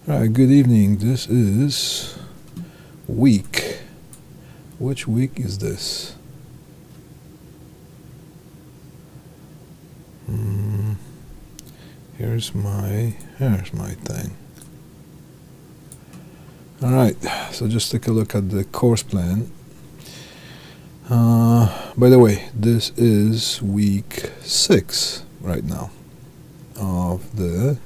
Alright, good evening. This is week. Which week is this? Here's my thing. Alright, so just take a look at the course plan. By the way, this is week 6 right now of the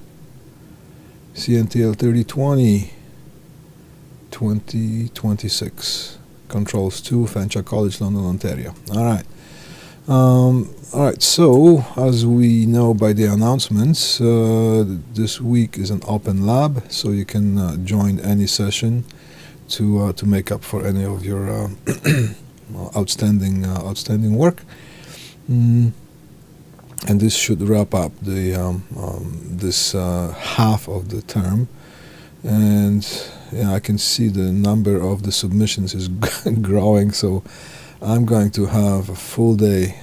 CNTL3020 2026 Controls 2, Fanshawe College, London, Ontario. Alright. Alright, so as we know by the announcements, this week is an open lab, so you can join any session to make up for any of your outstanding work. And this should wrap up the this half of the term, and I can see the number of the submissions is growing. So I'm going to have a full day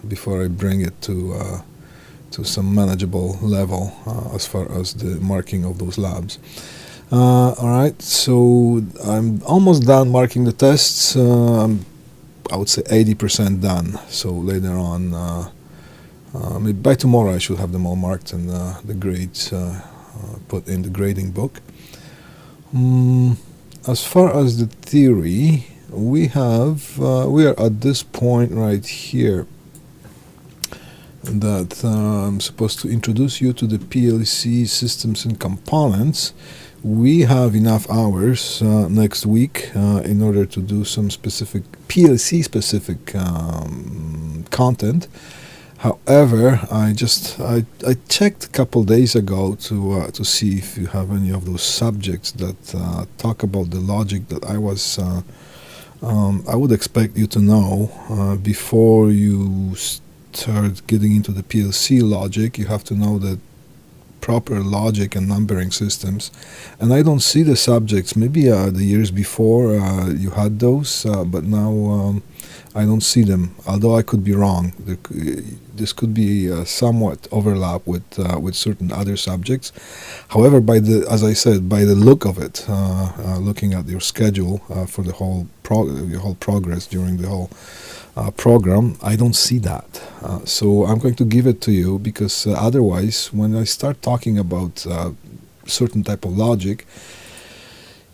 before I bring it to some manageable level as far as the marking of those labs. All right, so I'm almost done marking the tests. I would say 80% done. So later on. Maybe by tomorrow I should have them all marked and the grades put in the grading book. As far as the theory, we are at this point right here that I'm supposed to introduce you to the PLC systems and components. We have enough hours next week in order to do some specific PLC specific content. However, I checked a couple days ago to see if you have any of those subjects that talk about the logic that I would expect you to know before you start getting into the PLC logic. You have to know that proper logic and numbering systems, and I don't see the subjects. Maybe the years before you had those, but now I don't see them, although I could be wrong. This could be somewhat overlap with certain other subjects. However, as I said, by the look of it, looking at your schedule for the whole your whole progress during the whole program, I don't see that. So I'm going to give it to you, because otherwise, when I start talking about certain type of logic,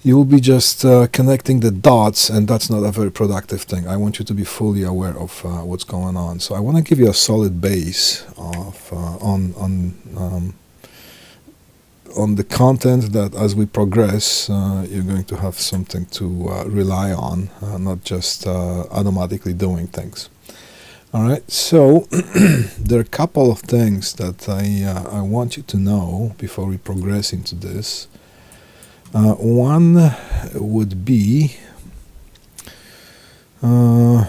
you will be just connecting the dots, and that's not a very productive thing. I want you to be fully aware of what's going on. So I want to give you a solid base of on the content that, as we progress, you're going to have something to rely on, not just automatically doing things. All right. So there are a couple of things that I want you to know before we progress into this. One would be, I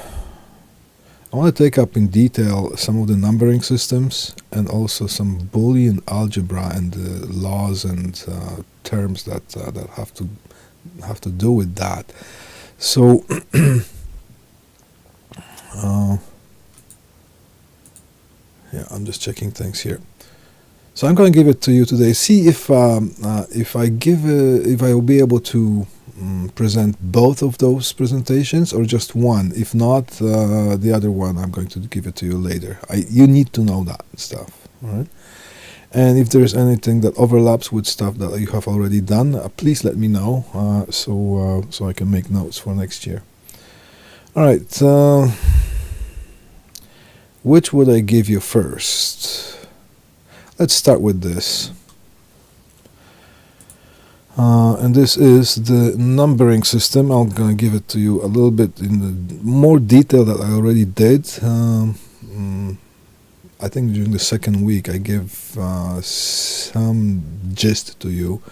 want to take up in detail some of the numbering systems and also some Boolean algebra and the laws and terms that have to do with that. So yeah, I'm just checking things here. So I'm going to give it to you today. See if I will be able to present both of those presentations or just one. If not, the other one I'm going to give it to you later. You need to know that stuff, all right? And if there's anything that overlaps with stuff that you have already done, please let me know so I can make notes for next year. All right. Which would I give you first? Let's start with this. And this is the numbering system. I'm going to give it to you a little bit in the more detail that I already did. I think during the second week I gave some gist to you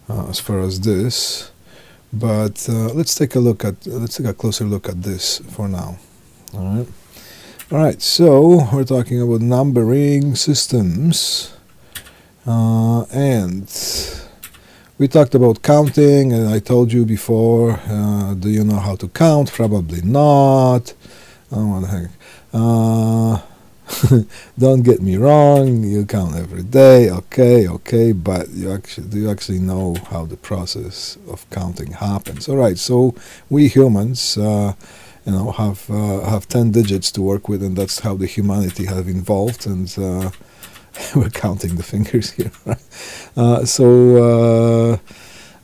as far as this. But let's take a closer look at this for now. All right. All right, so we're talking about numbering systems, and we talked about counting, and I told you before, do you know how to count? Probably not. Oh, what the heck. Don't get me wrong, you count every day, okay, but do you actually know how the process of counting happens? All right, so we humans, have 10 digits to work with, and that's how the humanity have evolved, and we're counting the fingers here.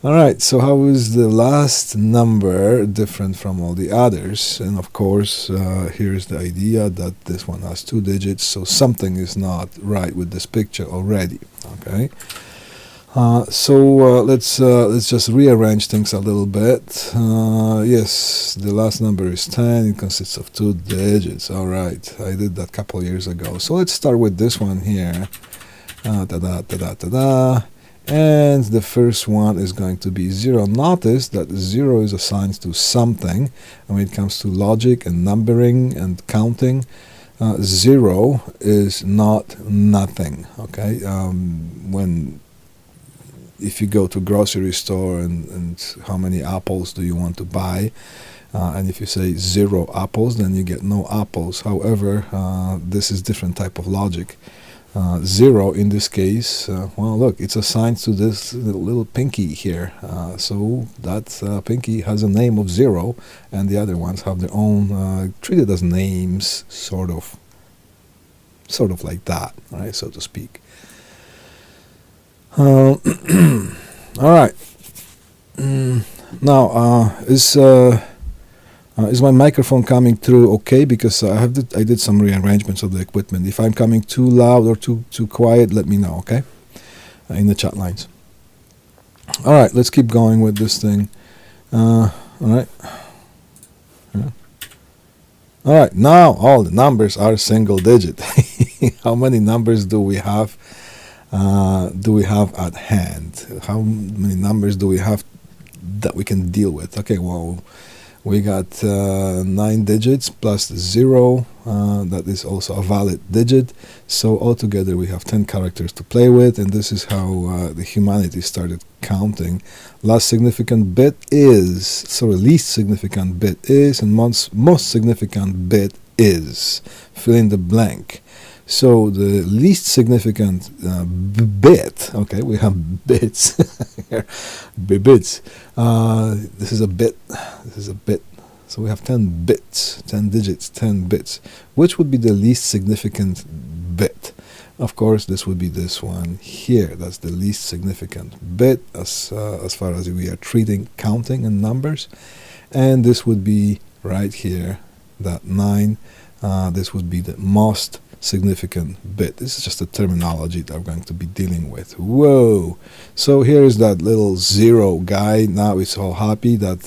All right, so how is the last number different from all the others? And of course, here's the idea that this one has 2 digits, so something is not right with this picture already. Okay, let's just rearrange things a little bit. Yes, the last number is 10. It consists of 2 digits. All right, I did that a couple years ago. So let's start with this one here. And the first one is going to be 0. Notice that 0 is assigned to something, and when it comes to logic and numbering and counting, 0 is not nothing. Okay, if you go to grocery store and how many apples do you want to buy, and if you say 0 apples, then you get no apples. However, this is different type of logic. 0 in this case, well, look, it's assigned to this little pinky here, so that pinky has a name of 0, and the other ones have their own, treated as names, sort of like that, right, so to speak. All right. Now, is my microphone coming through okay? Because I did some rearrangements of the equipment. If I'm coming too loud or too quiet, let me know, okay? In the chat lines. All right, let's keep going with this thing. All right. All right, now all the numbers are single digit. How many numbers do we have? At hand? How many numbers do we have that we can deal with? Okay, well, we got 9 digits plus 0. That is also a valid digit. So altogether we have 10 characters to play with, and this is how the humanity started counting. Last significant bit is, so the least significant bit is, and most significant bit is. Fill in the blank. So the least significant bit, okay, we have bits here, bits. This is a bit, So we have 10 bits, 10 digits, 10 bits. Which would be the least significant bit? Of course, this would be this one here. That's the least significant bit as far as we are treating counting and numbers. And this would be right here, that 9. This would be the most significant bit. This is just a terminology that I'm going to be dealing with. Whoa! So here is that little 0 guy. Now he's all happy that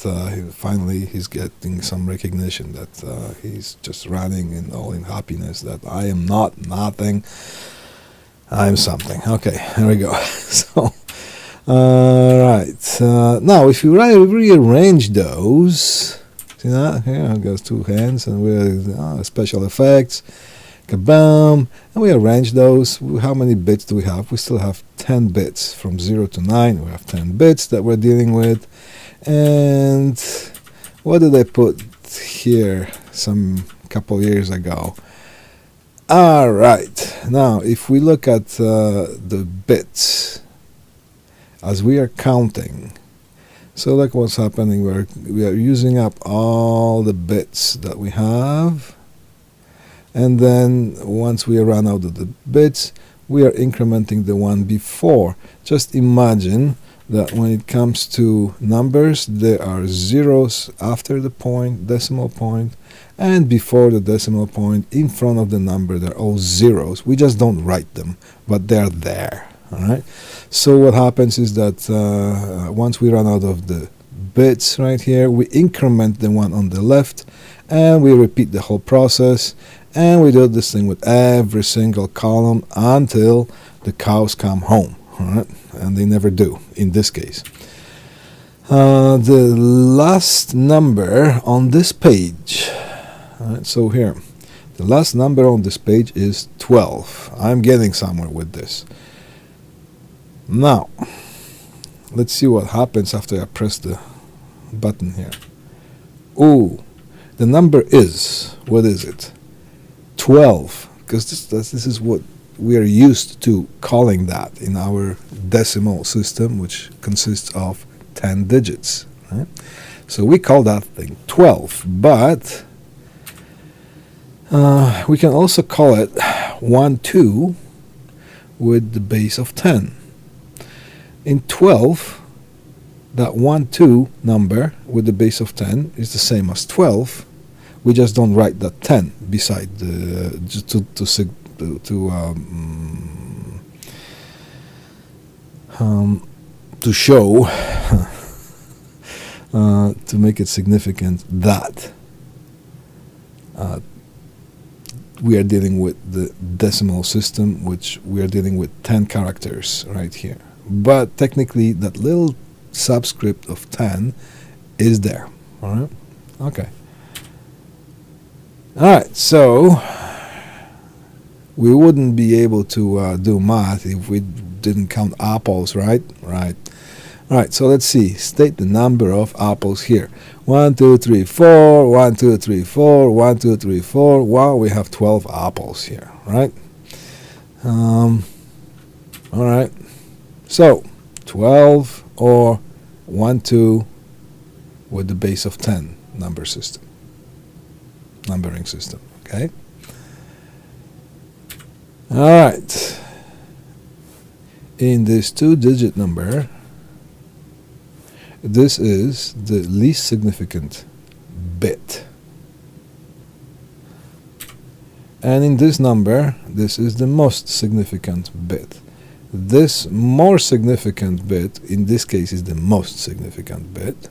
finally he's getting some recognition, that he's just running in happiness, that I am not nothing, I'm something. Okay, here we go. So, right. Now if you rearrange those, see that? Here I've got 2 hands, and we're special effects. Kabam! And we arrange those. How many bits do we have? We still have 10 bits. From 0 to 9, we have 10 bits that we're dealing with. And what did I put here some couple years ago? All right. Now, if we look at the bits as we are counting, so look what's happening. We are using up all the bits that we have. And then once we run out of the bits, we are incrementing the one before. Just imagine that when it comes to numbers, there are zeros after the point, decimal point, and before the decimal point, in front of the number, they're all zeros. We just don't write them, but they're there. All right. So what happens is that once we run out of the bits right here, we increment the one on the left, and we repeat the whole process. And we do this thing with every single column until the cows come home, all right? And they never do in this case. The last number on this page, all right, so here, the last number on this page is 12. I'm getting somewhere with this. Now, let's see what happens after I press the button here. Oh, the number is, what is it? 12 because this is what we are used to calling that in our decimal system, which consists of 10 digits. Right? So we call that thing 12, but we can also call it 1, 2 with the base of 10. In 12, that 1, 2 number with the base of 10 is the same as 12. We just don't write that 10 beside the to show to make it significant that we are dealing with the decimal system, which we are dealing with 10 characters right here. But technically, that little subscript of 10 is there. All right. Okay. All right. So we wouldn't be able to do math if we didn't count apples, right? Right. All right. So let's see. State the number of apples here. 1, 2, 3, 4. 1, 2, 3, 4. 1, 2, 3, 4. Well, we have 12 apples here, right? All right. So 12 or 1, 2 with the base of 10 numbering system. Okay. All right. In this 2-digit number, this is the least significant bit. And in this number, this is the most significant bit. This more significant bit, in this case is the most significant bit,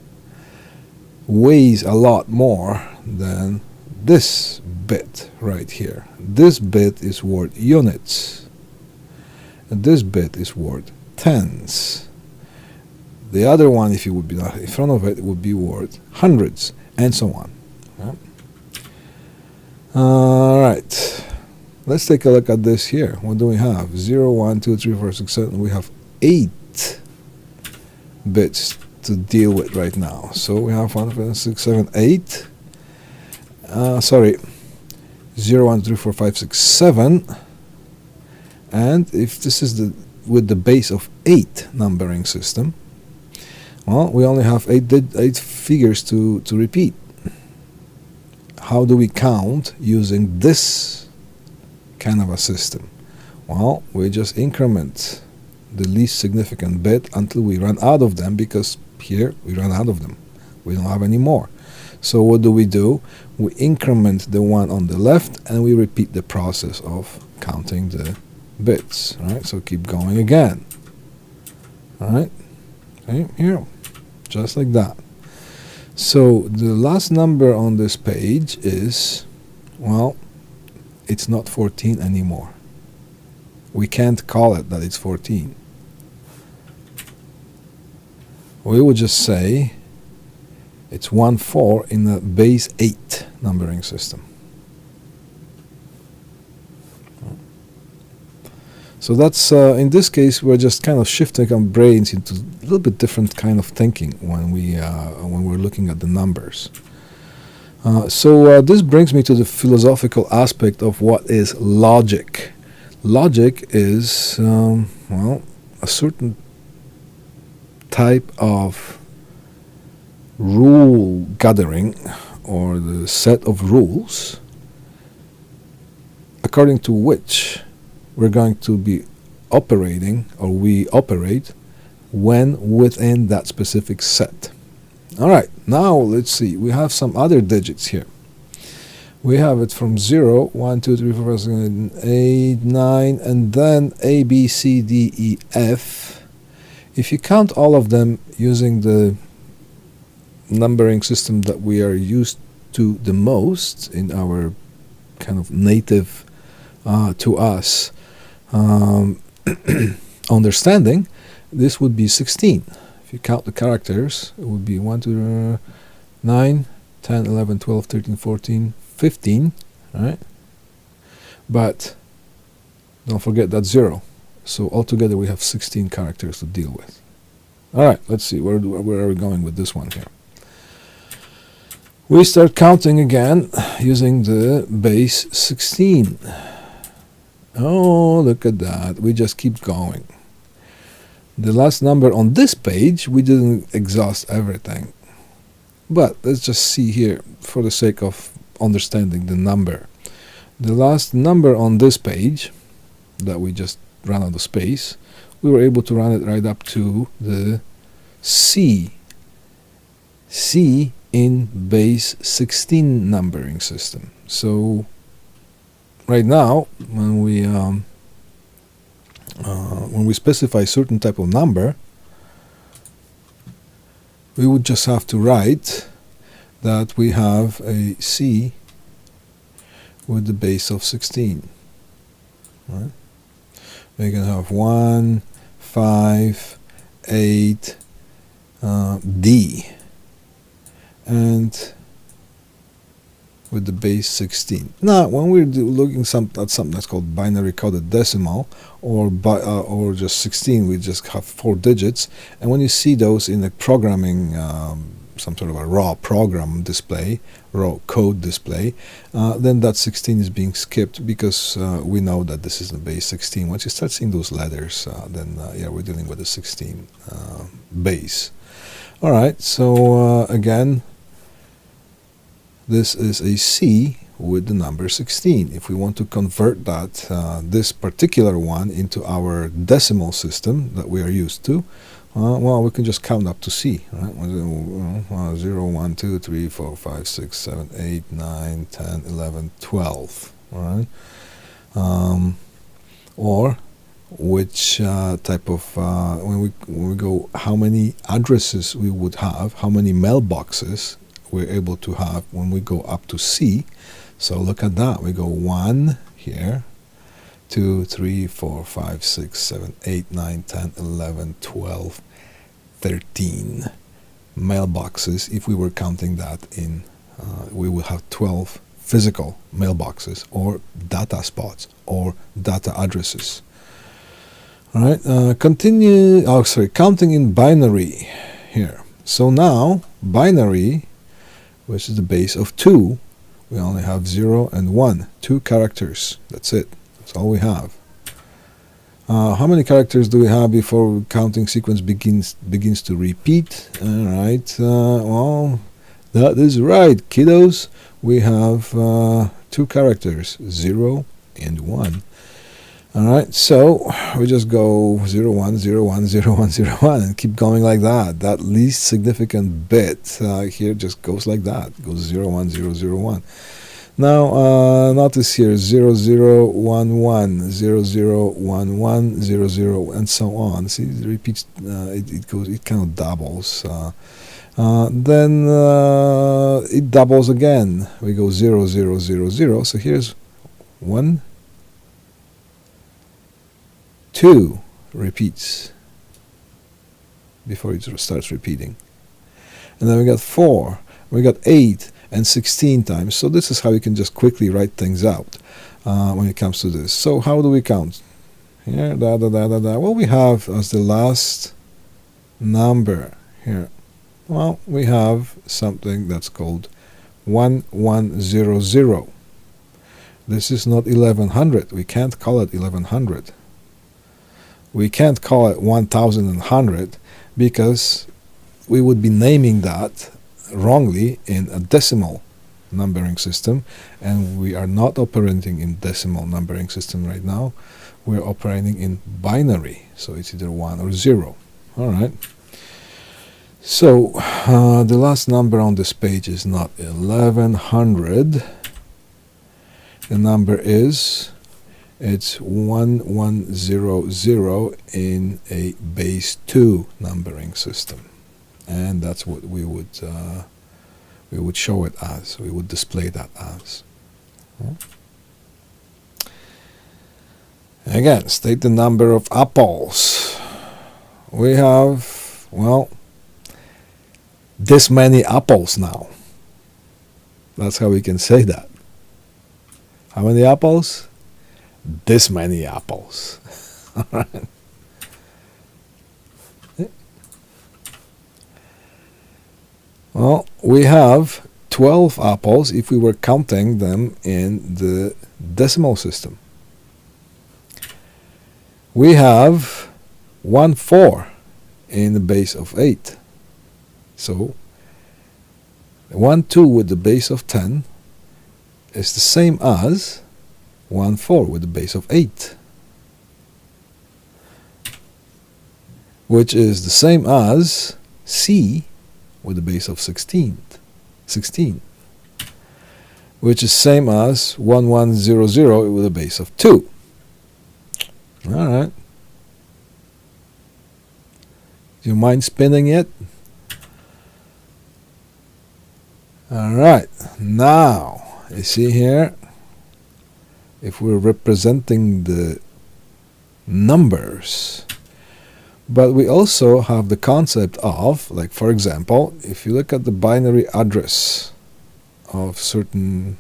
weighs a lot more than this bit right here. This bit is worth units. And this bit is worth tens. The other one, if you would be in front of it, would be worth hundreds, and so on. Yeah. All right. Let's take a look at this here. What do we have? 0, 1, 2, 3, 4, 6, 7. We have 8 bits to deal with right now. So we have 1, 5, 6, 7, 8. 0, 1, 2, 3, 4, 5, 6, 7. And if this is with the base of 8 numbering system, well, we only have 8 figures to repeat. How do we count using this kind of a system? Well, we just increment the least significant bit until we run out of them, because here we run out of them. We don't have any more. So what do? We increment the one on the left and we repeat the process of counting the bits. All right, so keep going again. All right, okay, here, just like that. So the last number on this page is, well, it's not 14 anymore. We can't call it that it's 14. We would just say it's 1, 4 in the base 8 numbering system. So that's, in this case, we're just kind of shifting our brains into a little bit different kind of thinking when we're looking at the numbers. So this brings me to the philosophical aspect of what is logic. Logic is, well, a certain type of rule gathering, or the set of rules according to which we're going to be operating, or we operate, when within that specific set. All right, now let's see. We have some other digits here. We have it from 0, 1, 2, 3, 4, 5, 6, 7, 8, 9, and then A, B, C, D, E, F. If you count all of them using the numbering system that we are used to the most in our kind of native to us understanding, this would be 16. If you count the characters, it would be 1, 2, 9, 10, 11, 12, 13, 14, 15, right? But don't forget that 0. So altogether we have 16 characters to deal with. All right, let's see, where are we going with this one here? We start counting again using the base 16. Oh, look at that. We just keep going. The last number on this page, we didn't exhaust everything. But let's just see here, for the sake of understanding the number. The last number on this page, that we just ran out of space, we were able to run it right up to the C in base 16 numbering system. So right now, when we specify certain type of number, we would just have to write that we have a C with the base of 16. Right? We can have 1, 5, 8, D, and with the base 16. Now, when we're looking at something that's called binary coded decimal, or just 16, we just have 4 digits. And when you see those in a programming, some sort of a raw program display, raw code display, then that 16 is being skipped, because we know that this is the base 16. Once you start seeing those letters, then yeah, we're dealing with a 16 base. All right, so again, this is a C with the number 16. If we want to convert that, this particular one, into our decimal system that we are used to, well, we can just count up to C, right? 0, 1, 2, 3, 4, 5, 6, 7, 8, 9, 10, 11, 12, all right? Or which type of, when we go, how many addresses we would have, how many mailboxes we're able to have when we go up to C. So look at that. We go 1 here, 2, 3, 4, 5, 6, 7, 8, 9, 10, 11, 12, 13 mailboxes. If we were counting that in, we would have 12 physical mailboxes, or data spots, or data addresses. All right, counting in binary here. So now, binary, which is the base of 2, we only have 0 and 1, 2 characters. That's it. That's all we have. How many characters do we have before counting sequence begins to repeat? All right. Well, that is right, kiddos. We have 2 characters, 0 and 1. All right, so we just go 0, 1, 0, 1, 0, 1, 0, 1, and keep going like that. That least significant bit here just goes like that. It goes 0, 1, 0, 0, 1. Now, notice here 0, 0, 1, 1, 0, 0, 1, 1, 0, 0, and so on. See, it repeats, it kind of doubles. Then it doubles again. We go 0, 0, 0, 0. So here's 1, 2 repeats before it starts repeating. And then we got 4, we got 8 and 16 times. So this is how you can just quickly write things out when it comes to this. So how do we count? Here, da, da, da, da, da. What we have as the last number here? Well, we have something that's called 1100. This is not 1100. We can't call it 1100. We can't call it 1100 because we would be naming that wrongly in a decimal numbering system, and we are not operating in decimal numbering system right now. We're operating in binary, so it's either 1 or 0. All right. So the last number on this page is not 1100. The number is, it's 1100 in a base 2 numbering system, and that's what we would show it as. We would display that as. Again, state the number of apples. We have, well, this many apples now. That's how we can say that. How many apples? This many apples. All right. Well, we have 12 apples if we were counting them in the decimal system. we have 1 4 in the base of 8. So 1 2 with the base of 10 is the same as 1 4 with the base of 8, which is the same as C with the base of 16, which is same as 1 1 0 0 with a base of 2. All right. Do you mind spinning it? All right. Now, you see here, if we're representing the numbers, but we also have the concept of, like, for example, if you look at the binary address of certain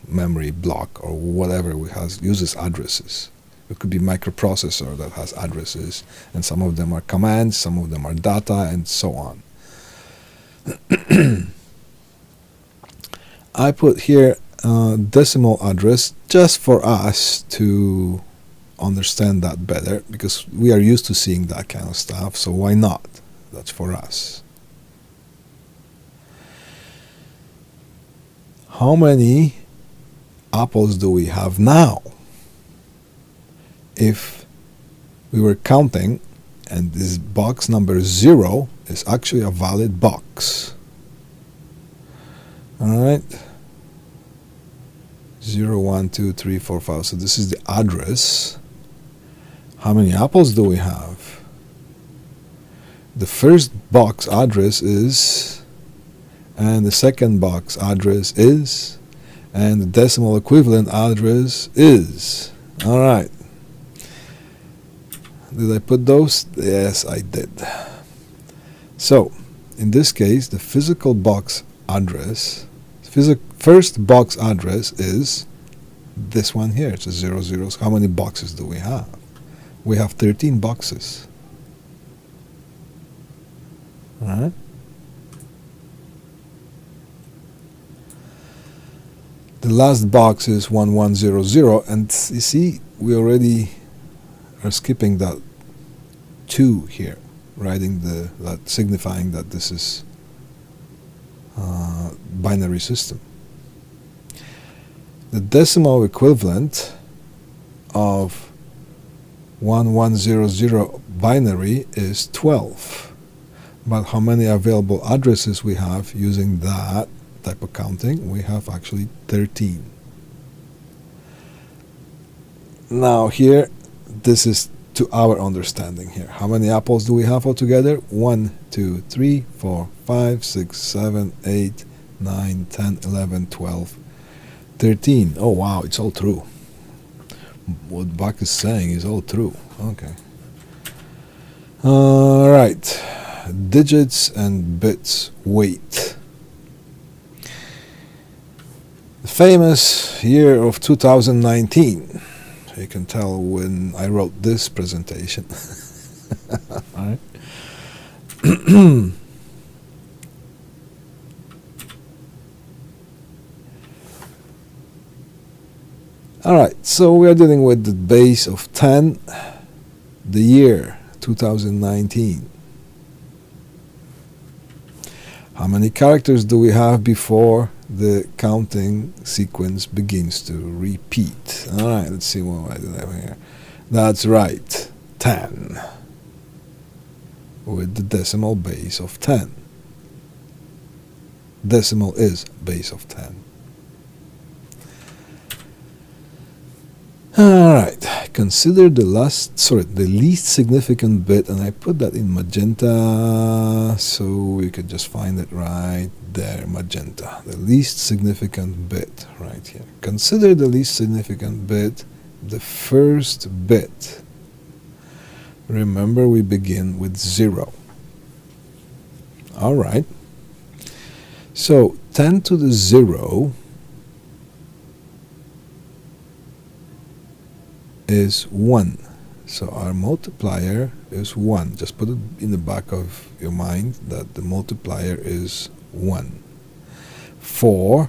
memory block or whatever uses addresses. It could be microprocessor that has addresses, and some of them are commands, some of them are data, and so on. I put here decimal address just for us to understand that better, because we are used to seeing that kind of stuff, so why not? That's for us. How many apples do we have now? If we were counting, and this box number 0 is actually a valid box. Alright, 0 1 2 3 4 5. So this is the address. How many apples do we have? The first box address is, and the second box address is, and the decimal equivalent address is. Alright. Did I put those? Yes, I did. So, in this case, the physical box address, first box address is this one here. It's a 0 0. So how many boxes do we have? We have 13 boxes. Alright. The last box is 1 1 0 0, and you see, we already are skipping that 2 here, writing that signifying that this is binary system. The decimal equivalent of 1100 binary is 12. But how many available addresses we have using that type of counting? We have actually 13. Now here, this is to our understanding here. How many apples do we have altogether? 1, 2, 3, 4, 5, 6, 7, 8, 9, 10, 11, 12, 13. Oh wow, it's all true. What Bach is saying is all true. Okay. Alright. Digits and bits weight. The famous year of 2019. You can tell when I wrote this presentation. Alright. Alright, so we are dealing with the base of 10, the year 2019. How many characters do we have before the counting sequence begins to repeat? Alright, let's see what I do have here. That's right, 10. With the decimal base of 10. Decimal is base of 10. Alright, consider the least significant bit, and I put that in magenta so we could just find it right there, magenta. The least significant bit right here. Consider the least significant bit, the first bit. Remember, we begin with 0. Alright, so 10 to the 0 is 1. So our multiplier is 1. Just put it in the back of your mind that the multiplier is 1 for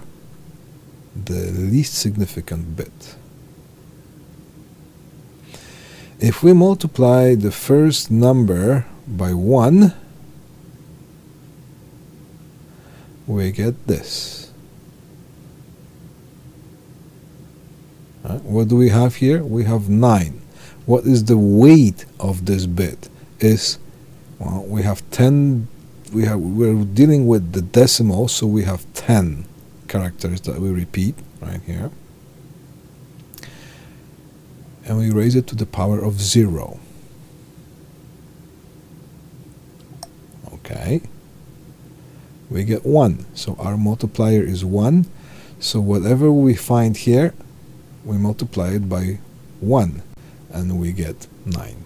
the least significant bit. If we multiply the first number by 1, we get this. What do we have here? We have 9. What is the weight of this bit? Well, we have 10. We're dealing with the decimal, so we have 10 characters that we repeat right here, and we raise it to the power of 0. Okay, we get 1, so our multiplier is 1. So whatever we find here, we multiply it by 1, and we get 9.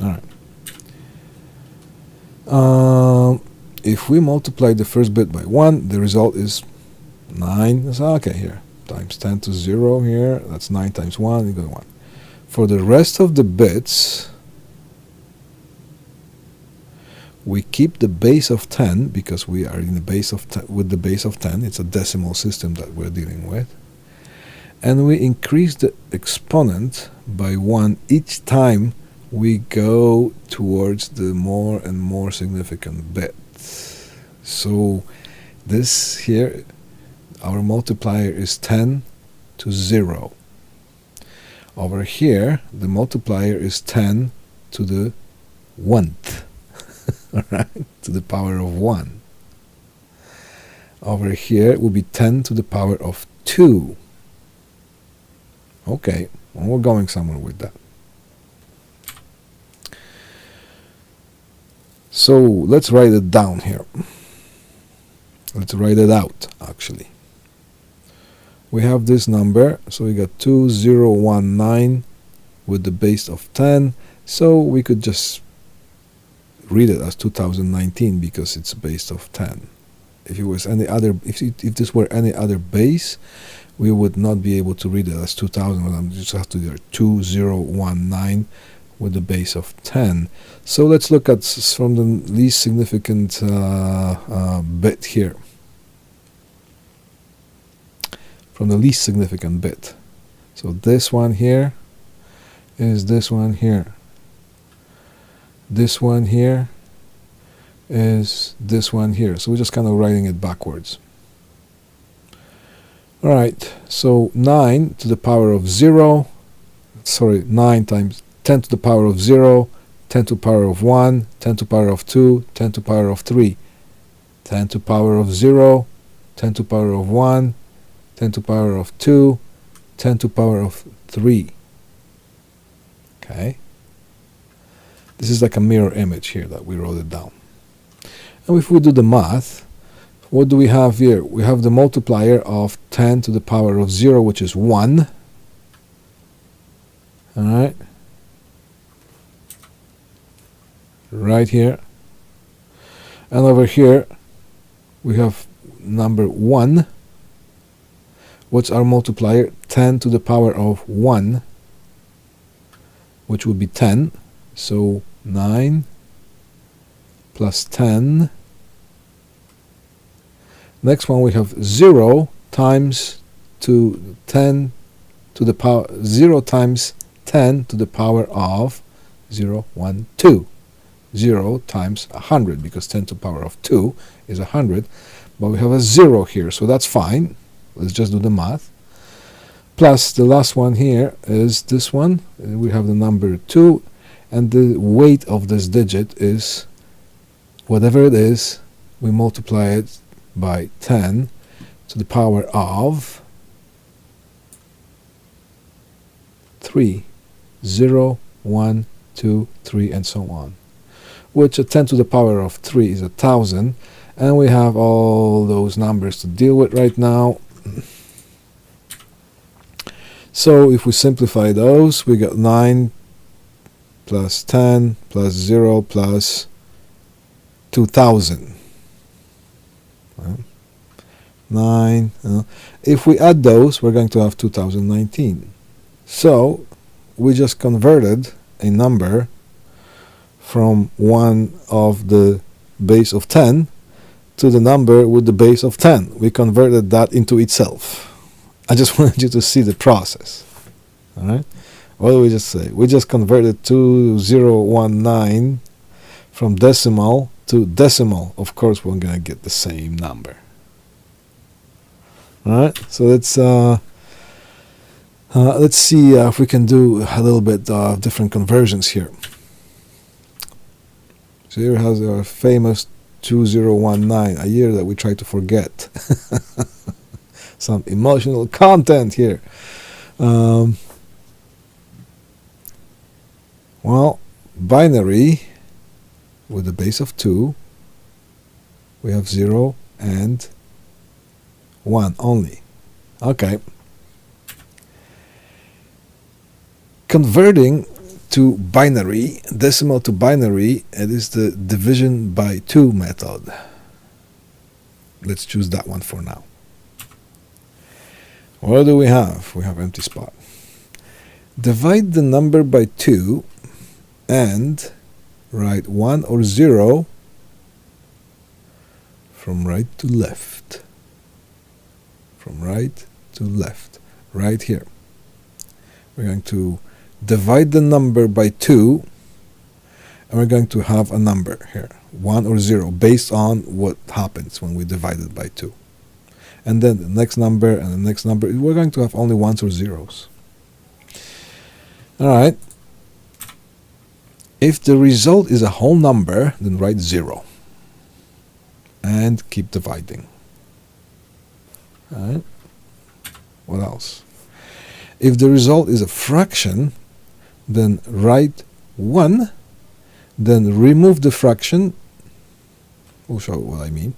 All right. If we multiply the first bit by 1, the result is 9. So, okay, here, times 10 to 0 here, that's 9 times 1, you got 1. For the rest of the bits, we keep the base of 10, because we are in the base of with the base of 10. It's a decimal system that we're dealing with. And we increase the exponent by 1 each time we go towards the more and more significant bit. So this here, our multiplier is 10 to 0. Over here, the multiplier is 10 to the 1th, right? To the power of 1. Over here, it will be 10 to the power of 2. Okay, well, we're going somewhere with that. So let's write it down here. Let's write it out, actually. We have this number, so we got 2019 with the base of 10, so we could just read it as 2019 because it's based of 10. If it was any other, if this were any other base, we would not be able to read it as 2000. We'll just have to do 2019 with the base of 10. So let's look at from the least significant bit here. From the least significant bit. So this one here is this one here. This one here is this one here. So we're just kind of writing it backwards. Alright, so 9 to the power of 0, sorry, 9 times 10 to the power of 0, 10 to the power of 1, 10 to the power of 2, 10 to the power of 3, 10 to the power of 0, 10 to the power of 1, 10 to the power of 2, 10 to the power of 3. Okay. This is like a mirror image here that we wrote it down. And if we do the math, what do we have here? We have the multiplier of 10 to the power of 0, which is 1. Alright. Right here. And over here, we have number 1. What's our multiplier? 10 to the power of 1, which would be 10. So 9 plus 10. Next one we have 0 times to 10 to the power 0 times 10 to the power of 0, 1, 2. 0 times 100, because 10 to the power of 2 is 100, but we have a 0 here, so that's fine. Let's just do the math. Plus the last one here is this one. We have the number 2, and the weight of this digit is whatever it is, we multiply it by 10 to the power of 3. 0, 1, 2, 3, and so on. Which a 10 to the power of 3 is 1,000, and we have all those numbers to deal with right now. So if we simplify those, we got 9 plus 10 plus 0 plus 2,000. 9. If we add those, we're going to have 2019. So we just converted a number from one of the base of 10 to the number with the base of 10. We converted that into itself. I just wanted you to see the process. All right. What do we just say? We just converted 2019 from decimal to decimal. Of course, we're going to get the same number. All right, so let's see if we can do a little bit of different conversions here. So here has our famous 2019, a year that we try to forget. Some emotional content here. Well, binary with a base of 2, we have 0 and 1 only. Okay. Converting to binary, decimal to binary, it is the division by 2 method. Let's choose that one for now. What do we have? We have empty spot. Divide the number by 2 and write 1 or 0 from right to left. From right to left. Right here. We're going to divide the number by 2, and we're going to have a number here, 1 or 0, based on what happens when we divide it by 2. And then the next number and the next number, we're going to have only 1s or 0s. Alright. If the result is a whole number, then write 0. And keep dividing. Alright. What else? If the result is a fraction, then write 1, then remove the fraction, we'll show what I mean,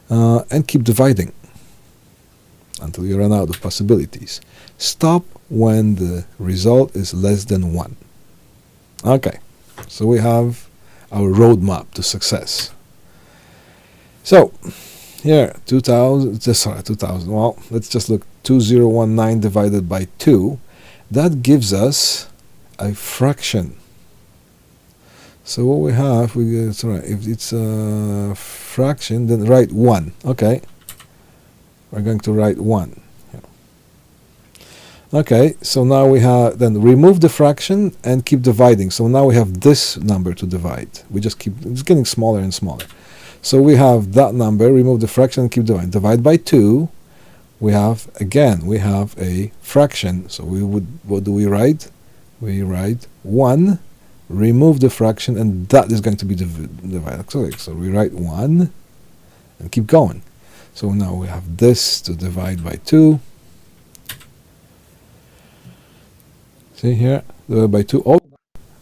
and keep dividing until you run out of possibilities. Stop when the result is less than 1. Okay, so we have our roadmap to success. So, here, 2000, well, let's just look, 2019 divided by 2, that gives us a fraction. So what we have, if it's a fraction, then write 1. Okay, we're going to write 1. Okay, so now we have, then remove the fraction and keep dividing. So now we have this number to divide. We just keep, it's getting smaller and smaller. So we have that number, remove the fraction and keep dividing. Divide by 2, we have, again, we have a fraction. So we would, what do we write? We write 1, remove the fraction, and that is going to be divided. So we write 1 and keep going. So now we have this to divide by 2. See here, divide by 2. Oh,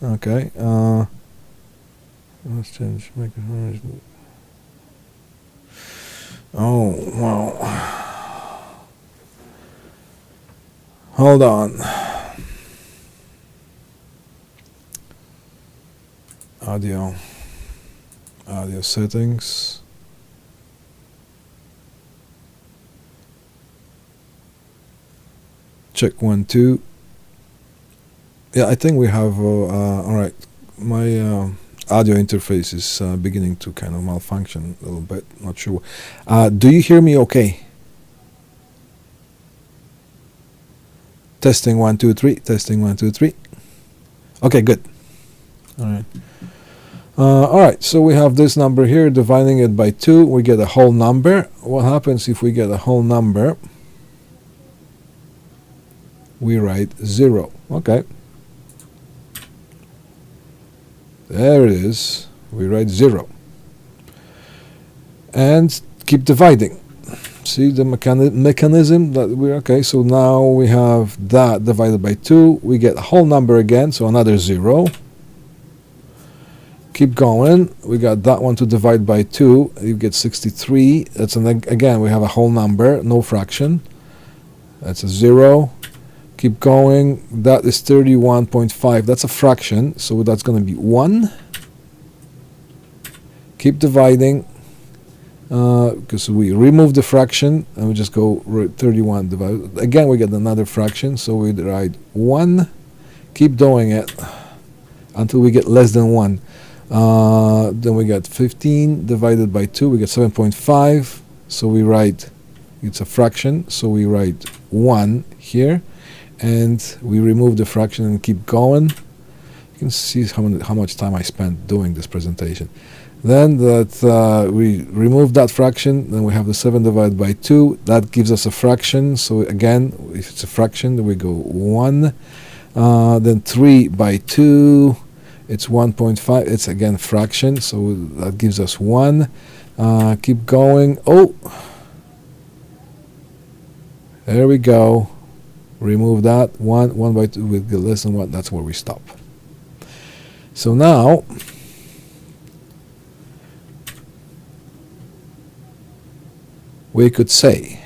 okay. Let's change. Make it. Oh, wow. Hold on. Audio settings. Check 1, 2. Yeah, I think we have. All right, my audio interface is beginning to kind of malfunction a little bit. Not sure. Do you hear me? Okay. Testing 1, 2, 3. Testing 1, 2, 3. Okay, good. All right. All right. So we have this number here. Dividing it by 2, we get a whole number. What happens if we get a whole number? We write 0. Okay. There it is. We write 0. And keep dividing. See the mechanism that we're okay. So now we have that divided by 2. We get a whole number again, so another 0. Keep going. We got that one to divide by 2. You get 63. That's again we have a whole number, no fraction. That's a 0. Keep going. That is 31.5. That's a fraction, so that's going to be 1. Keep dividing. Because we remove the fraction and we just go 31 divided. Again, we get another fraction, so we write 1. Keep doing it until we get less than 1. Then we get 15 divided by 2. We get 7.5. So we write, it's a fraction, so we write 1 here. and we remove the fraction and keep going. You can see how much time I spent doing this presentation. Then that we remove that fraction, then we have the 7 divided by 2. That gives us a fraction. So again, if it's a fraction, then we go 1. Then 3 by 2, it's 1.5. It's again fraction, so that gives us 1. Keep going. Oh, there we go. Remove that. 1 by 2 with less than 1. That's where we stop. So now we could say,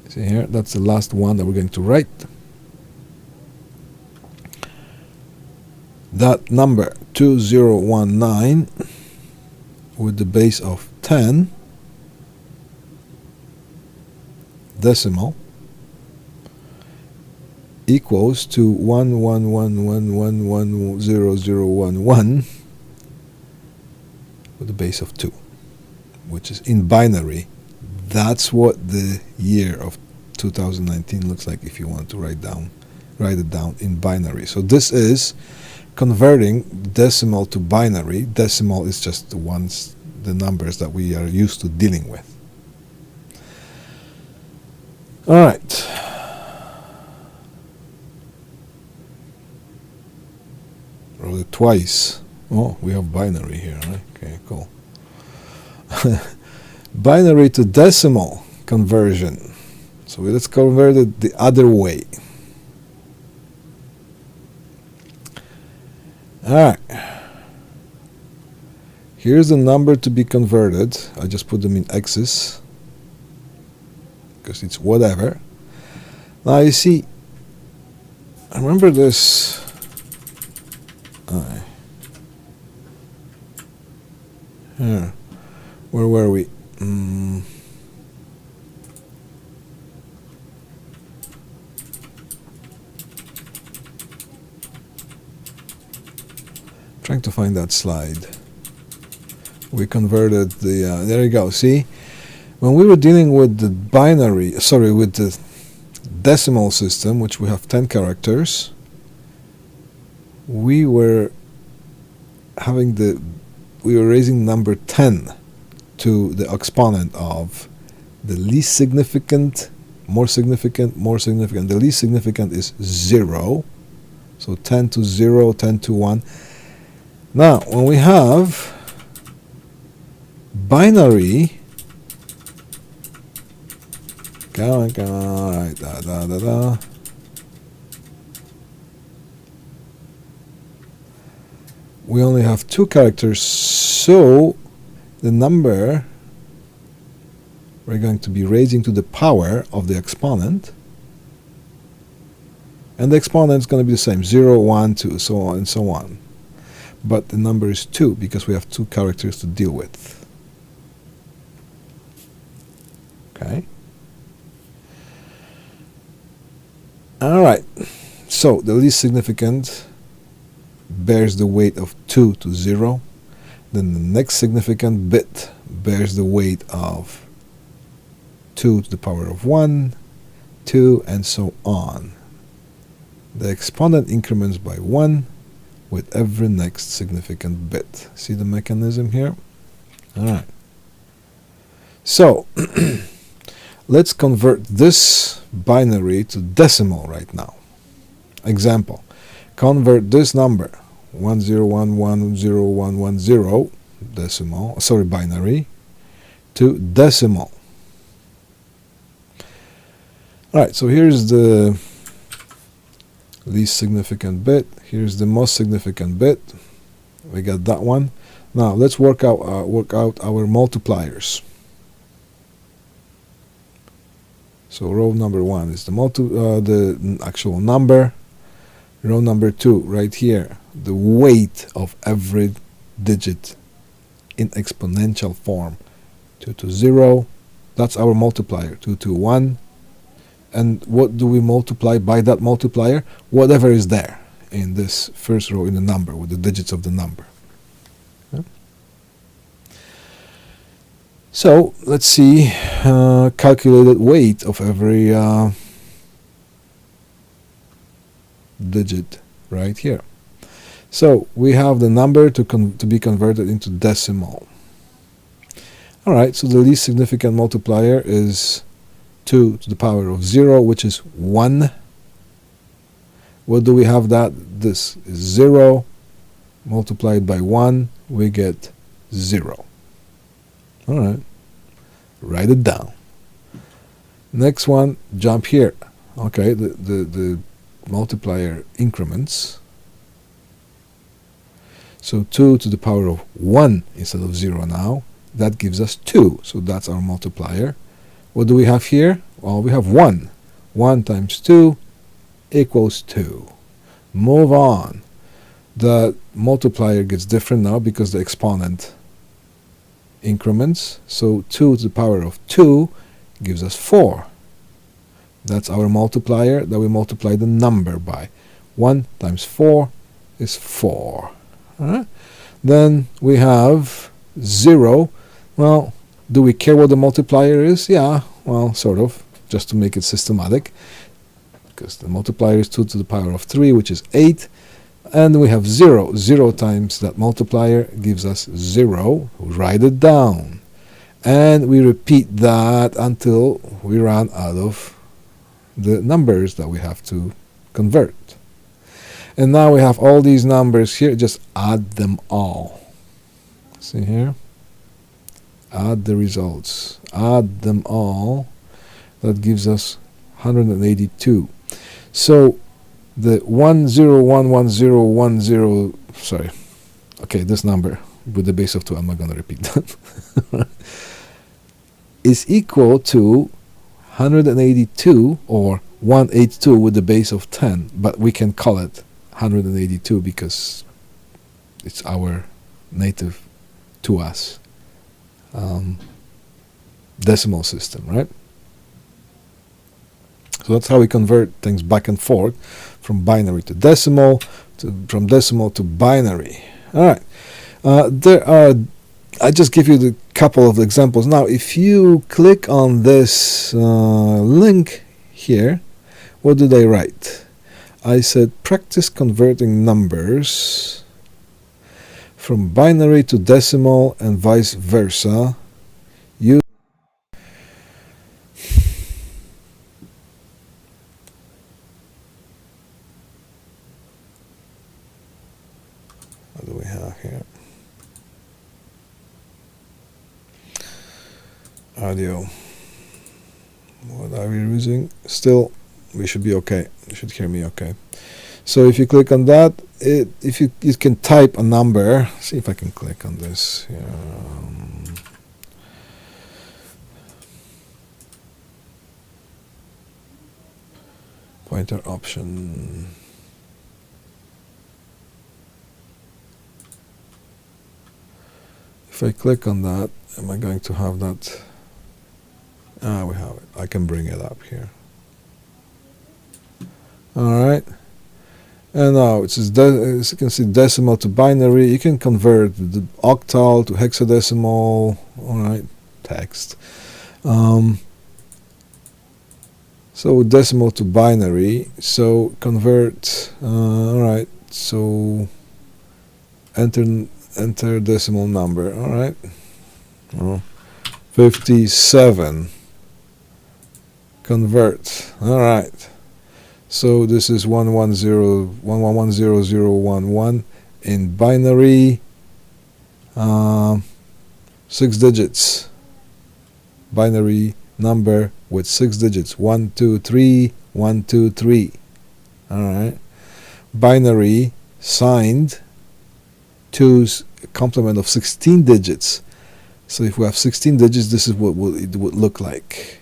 see here, that's the last one that we're going to write. That number 2019 with the base of 10 decimal equals to 111110011 with the base of 2, which is in binary. That's what the year of 2019 looks like if you want to write it down in binary. So this is converting decimal to binary. Decimal is just the numbers that we are used to dealing with. All right. Roll it twice. Oh, we have binary here, right? Okay, cool. Binary to decimal conversion. So let's convert it the other way. Alright. Here's the number to be converted. I just put them in X's because it's whatever. Now you see, I remember this. Here. Where were we? Trying to find that slide. We converted the there you go. See, when we were dealing with the binary, with the decimal system, which we have 10 characters, we were raising number 10 to the exponent of the least significant, more significant, more significant. The least significant is 0. So 10 to 0, 10 to 1. Now, when we have binary, right, we only have 2 characters, so the number we're going to be raising to the power of the exponent, and the exponent is going to be the same, 0, 1, 2, so on and so on. But the number is 2 because we have 2 characters to deal with. Okay. Alright, so the least significant bears the weight of 2 to 0. Then the next significant bit bears the weight of 2 to the power of 1, 2, and so on. The exponent increments by 1 with every next significant bit. See the mechanism here? Alright. So, let's convert this binary to decimal right now. Example. Convert this number 10110110 decimal, binary, to decimal. Alright, so here's the least significant bit. Here's the most significant bit. We got that one. Now let's work out our multipliers. So row number 1 is the actual number. Row number 2 right here, the weight of every digit in exponential form. 2 to 0, that's our multiplier. 2 to 1. And what do we multiply by that multiplier? Whatever is there in this first row in the number, with the digits of the number. Okay. So let's see calculated weight of every digit right here. So we have the number to be converted into decimal. Alright, so the least significant multiplier is 2 to the power of 0, which is 1. What do we have that? This is 0 multiplied by 1, we get 0. Alright, write it down. Next one, jump here. Okay, the multiplier increments. So 2 to the power of 1 instead of 0 now. That gives us 2. So that's our multiplier. What do we have here? Well, we have 1. 1 times 2 equals 2. Move on. The multiplier gets different now because the exponent increments. So 2 to the power of 2 gives us 4. That's our multiplier that we multiply the number by. 1 times 4 is 4. Then we have 0. Well, do we care what the multiplier is? Yeah, well, sort of, just to make it systematic. Because the multiplier is 2 to the power of 3, which is 8. And we have 0. 0 times that multiplier gives us 0. Write it down. And we repeat that until we run out of the numbers that we have to convert. And now we have all these numbers here. Just add them all. See here? Add the results. Add them all. That gives us 182. So the 10111010, sorry, okay, this number with the base of 2, I'm not going to repeat that, is equal to 182, or 182 with the base of 10, but we can call it 182 because it's our native to us decimal system, right? So that's how we convert things back and forth from binary to decimal, from decimal to binary. All right. I just give you the couple of examples. Now, if you click on this link here, what did I write? I said practice converting numbers from binary to decimal and vice versa. What do we have here? Audio. What are we using? Still, we should be okay. You should hear me okay. So if you click on that, if you can type a number. See if I can click on this. Pointer option. If I click on that, am I going to have that? Ah, we have it. I can bring it up here. Alright. And now it says, as you can see, decimal to binary. You can convert the octal to hexadecimal. Alright, text. So decimal to binary. So convert. Alright, so enter decimal number. Alright. 57. Convert. Alright. So this is 1110011 in binary. 6 digits. Binary number with 6 digits. 1 2 3 1 2 3. Alright. Binary signed. 2's complement of 16 digits. So if we have 16 digits, this is what it would look like.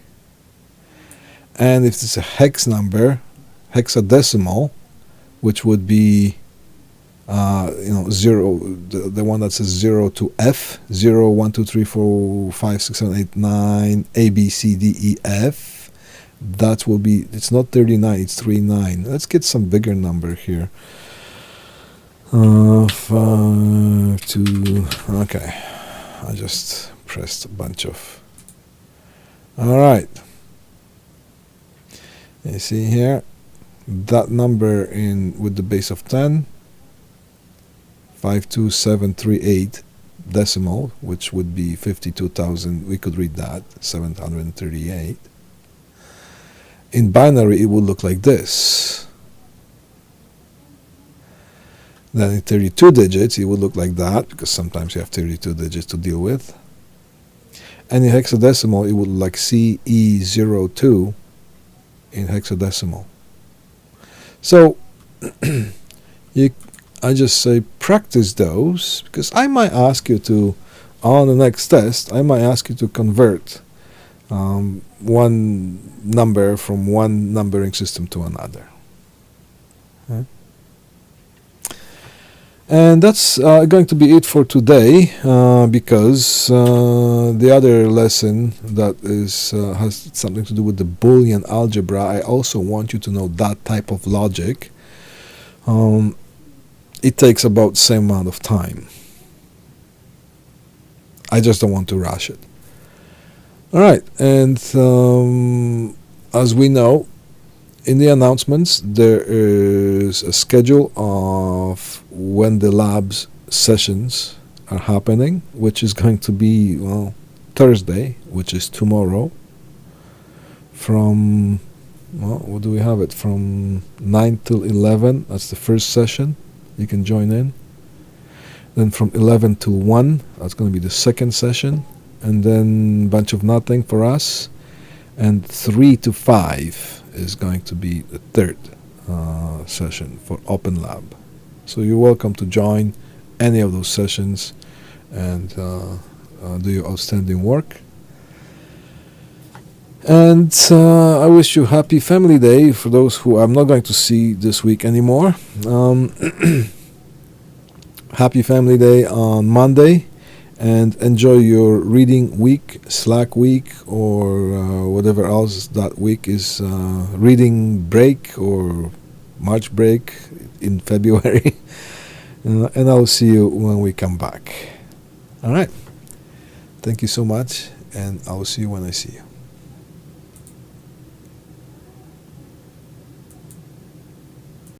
And if it's a hex number, hexadecimal, which would be 0, the one that says 0 to F, 0 1 2 3 4 5 6 7 8 9 A B C D E F, that will be, it's not 39, it's 39. Let's get some bigger number here. 5 2, okay, I just pressed a bunch of. All right, you see here, that number in with the base of 10, 52738 decimal, which would be 52,000. We could read that 738. In binary, it would look like this. Then in 32 digits, it would look like that, because sometimes you have 32 digits to deal with. And in hexadecimal, it would look like CE02 in hexadecimal. So I just say practice those, because I might ask you to, on the next test, I might ask you to convert one number from one numbering system to another. Okay. And that's going to be it for today, because the other lesson that is has something to do with the Boolean algebra, I also want you to know that type of logic. It takes about the same amount of time. I just don't want to rush it. All right, and as we know, in the announcements, there is a schedule of when the labs sessions are happening, which is going to be, well, Thursday, which is tomorrow, from, well, what do we have it? From 9 till 11, that's the first session. You can join in. Then from 11 till 1, that's going to be the second session. And then bunch of nothing for us. And 3 to 5 is going to be the third session for Open Lab. So you're welcome to join any of those sessions and do your outstanding work. And I wish you happy Family Day for those who I'm not going to see this week anymore. Happy Family Day on Monday, and enjoy your reading week, Slack week, or whatever else that week is, reading break or March break in February. And I'll see you when we come back. All right. Thank you so much, and I will see you when I see you.